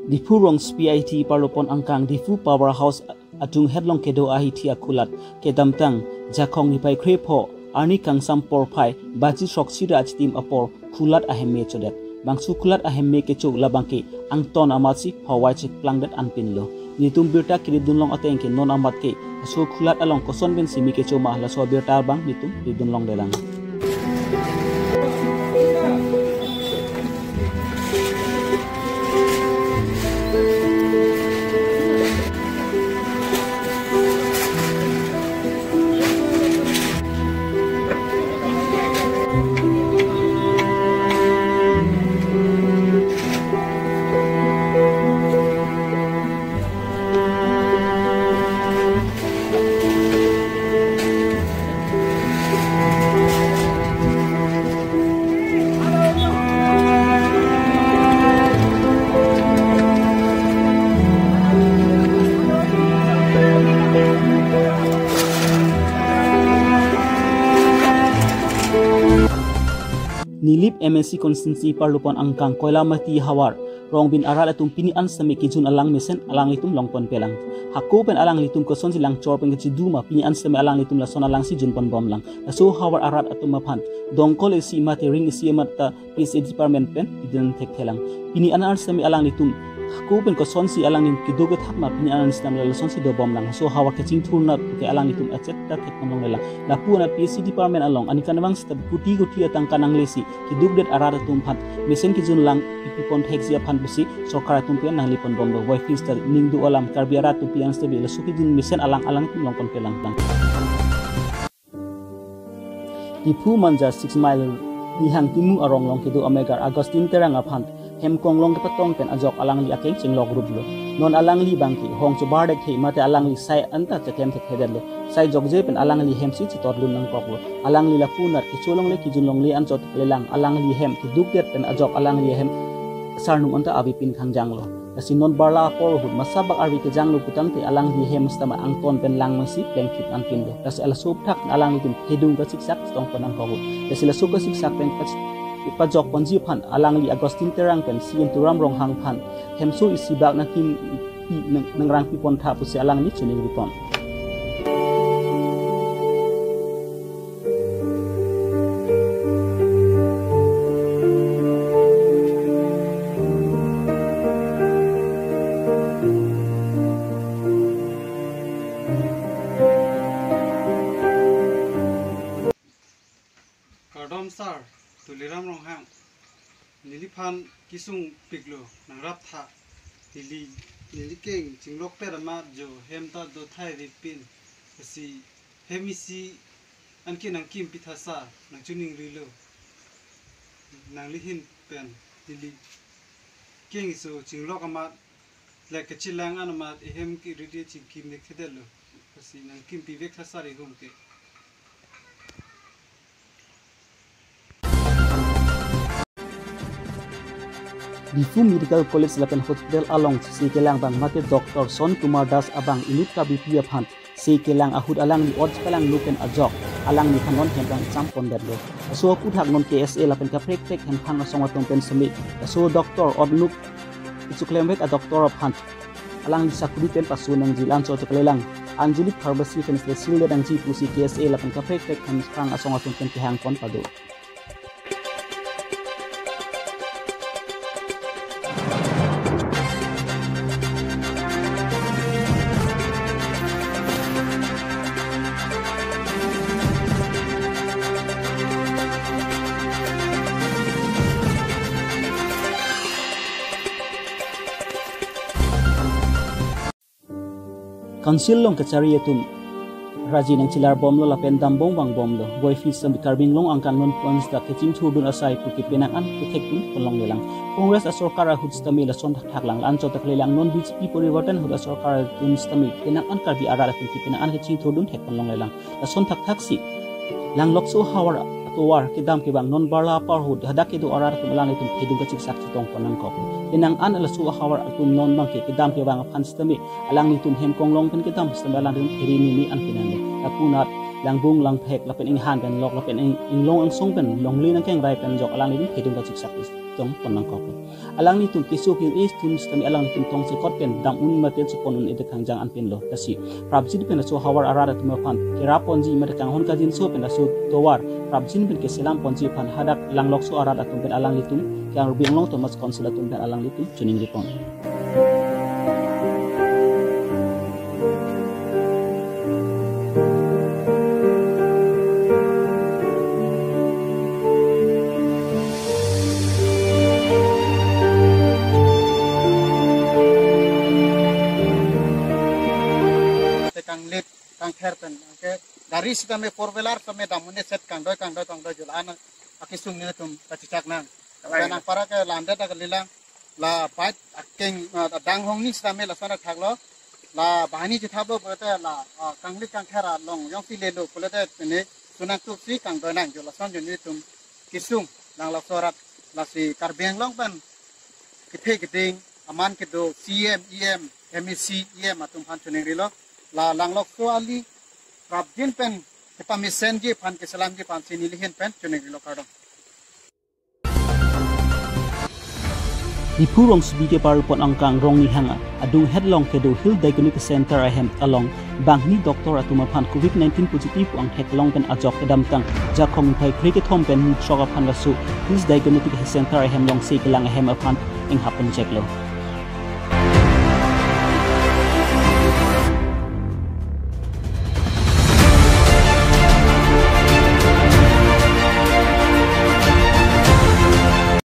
Difu rong SPIT parlopon angkang Difu Powerhouse atung headlong kedo ahi tia kulat kedamtang jakong nipai krepo arni kang sampor pai baji sok siraj tim apor kulat ahemme chodet bangsu kulat ahemme ke chok labangke angton amatsi phawai chik plangdet anpin lo nitum birta kiri dunlong ateng ke non amat ke so kulat along koson ben simi ke choma la so birta bang nitum di dunlong delang Nilip MSC konstituensi parlupon angkang koila mati hawar rong bin aral atum pini an sami kijun alang mesen alang litum longpon pelang hakko pen alang litum koson silang chor pen kici duma pini an sami alang litum lason alang si jun pon bom lang so hawar arat atum mapan dongkol isi mate ring isi mata PSA department pen idin tek telang pini an sami alang litum hakko pen koson si alang lim kidogo thapma pini an sami lason si do bom lang so hawar kacing thurna ke alang litum acet ta tek pon lang la puana PSA department along ani kanawang stab puti guti atang kanang lesi kiduk det arada tumpat mesen kijun lang pipon hexia pan besi sokara tumpian nang lipon bombo boy fister ningdu alam karbiara tumpian stabil suki jun mesen alang-alang tum longpon pelang tang Difu manja 6 mile nihang timu arong long kidu amegar Agustin terang aphan hemkong long kepatong pen ajok alang li akeng sing log rublo non alang li bangki hong chubar dek he mate alang li sai anta chakem thek hedelo sai jokje pen alang li hemsi chitor lun nang koklo alang li la punat kicholong le kijunlong le anchot lelang alang li hem kiduk det pen ajok alang li hem sarnung anta abi pin khangjang lo asi non barla por hud masabak arwi ke janglo putang te alang li hem stama angton pen lang masi pleng kit an pin do tas ala sup thak alang li tum hedung ka siksak stong panang koklo tasila suka siksak pen pajok ponji phan alang li Agustin terang pen siin turam rong hang phan hemso isibak na kim nang rang pipon tha pusi alang ni chuning ripon Kadom sar tuliram rong hang niliphan kisung piglo nang rap tha nilikeng jinglok perama jo hemta do thai ripin si hemisi anki nang kim pithasa nang chuning rilo nang lihin pen nili keng so jinglok ama lek chilang anama hem ki ridi chingkim ne khedelo si nang kim pivek thasa ri hum ke Difu Medical College Lapen Hospital along si kelang bang mate Dr. Son Kumar Das abang inut ka BP phan si kelang ahud alang ni odds kelang lupen ajok alang ni kanon hembang sampon dadlo so puthak non KSA lapen ka prek hem phang asong atom pen semi so Dr. Odluk itsuklemek a Dr. phan alang ni sakudi pen pasunang jilan so tuklelang Anjali Pharmacy pen special dang ji pusi KSA lapen ka prek hem phang asong atom pen hang pon pado Council long kacari yatum raji nang cilar bom lo lapen dambong bang bom lo boy fish sam karbing long angkan non pons da kecing thudun asai pu ki penangan kuthek tun kolong lelang Congress asokara hud stami la son thak lang lan chotak lelang non BJP poriwartan hud asokara tun stami penangan karbi ara lapen ki penangan kecing thudun thek kolong lelang la son thak si lang lokso hawar atowar kidam ki bang non barla par hud hadak ke do arar tum lang itum hidung kacik sak chitong konang kop penang an ala su hawar atum non bang ke kidam ke bang phan stami alang ni tum hem konglong pen kidam stami alang tum hiri ni an pinan tapunat lang bung lang phek lapen ing han pen lok lapen ing long ang song pen long li nang keng rai pen jok alang ni hidung kacik sak tong ponang kok alang ni tum kisuk yu is tum kami alang ni tum tong sekot pen dam un maten su ponun ede kangjang an pen lo tasi prabjin pen so hawar arada tum pan kira ponji mer kang hon kajin so pen so towar prabjin pen ke selam ponji pan hadak langlok so arada tum pen alang ni tum yang rubiang long thomas konsulat tum pen alang ni tum chuning ripon kang herpen oke dari kami four wheeler kami damune set kang doi jul ana akisung ne tum kacicak nang kanang para ke landa da lilang la bait akeng dang hong ni kami la sana thaglo la bahani ji thabo bote la kangli kang khara long yong ti le lo polete ne sunang tu si kang doi nang jul la son juni tum kisung nang la sorat la si karbeng long pan kithe kiting aman kedo cm em mec em atum phan chuning rilo la langlok so ali prabjin pen kepa misen ji pan ke salam ji pan sini lihin pen chuning lo kardong di purong subige par pon angkang rong ni hanga adung headlong kedo hill diagnostic center ahem along bang ni doktor atuma pan covid-19 positif ang headlong pen ajok kedam tang jakom pai cricket home pen shoga pan lasu hill diagnostic center ahem long se kelang ahem pan ing happen check lo